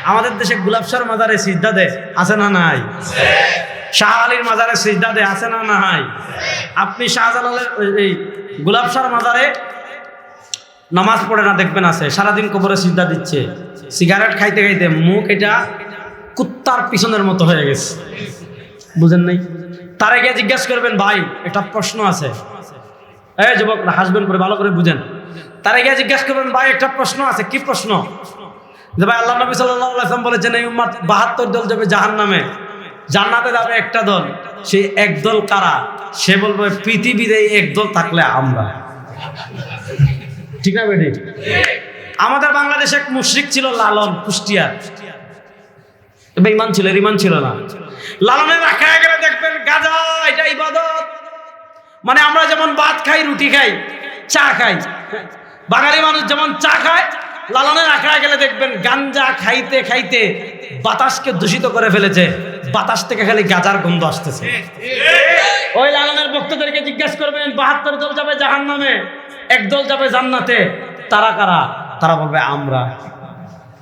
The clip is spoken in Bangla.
আমাদের দেশে গোলাপ শাহর মাজারে সিজদা দেয়, আছে না নাই? শাহ আলীর মাজারে সিজদা দেয়, আছে না নাই? আপনি শাহজালালের এই গোলাপ শাহর মাজারে নামাজ পড়ে না, দেখবেন আছে, সারাদিন কবরে সিজদা দিচ্ছে, সিগারেট খাইতে খাইতে মুখ এটা কুত্তার পিছনের মতো হয়ে গেছে। বুঝেন নাই? তারে গিয়ে জিজ্ঞাসা করবেন, ভাই একটা প্রশ্ন আছে, এই যুবক হাসবেন করে ভালো করে বুঝেন। তারে গিয়ে জিজ্ঞাসা করবেন, ভাই একটা প্রশ্ন আছে। কি প্রশ্ন? যে ভাই আল্লাহ নবী সাল্লাল্লাহু আলাইহি ওয়াসাল্লাম বলেছেন এই উম্মত 72 দল যাবে জাহান্নামে, জান্নাতে যাবে একটা দল, সেই এক দল কারা? সে বলবে পৃথিবীতে এক দল থাকলে আমরা। ঠিক না বেটি? আমাদের বাংলাদেশে এক মুশরিক ছিল লালন, কুষ্টিয়া, বেঈমান ছিল, ইমান ছিল না। লালনের রাখায় গেলে দেখবেন গাঁজা এটা ইবাদত। মানে আমরা যেমন ভাত খাই, রুটি খাই, চা খাই, বাঙালি মানুষ যেমন চা খায়, লালনের আখড়ায় গেলে দেখবেন গাঞ্জা খাইতে খাইতে বাতাসকে দূষিত করে ফেলেছে, বাতাস থেকে খালি গাঁজার গন্ধ আসতেছে। ওই লালনের ভক্তদেরকে জিজ্ঞাসা করবেন 72 দল যাবে জাহান্নামে, এক দল যাবে জান্নাতে, তারা কারা? তারা বলবে আমরা।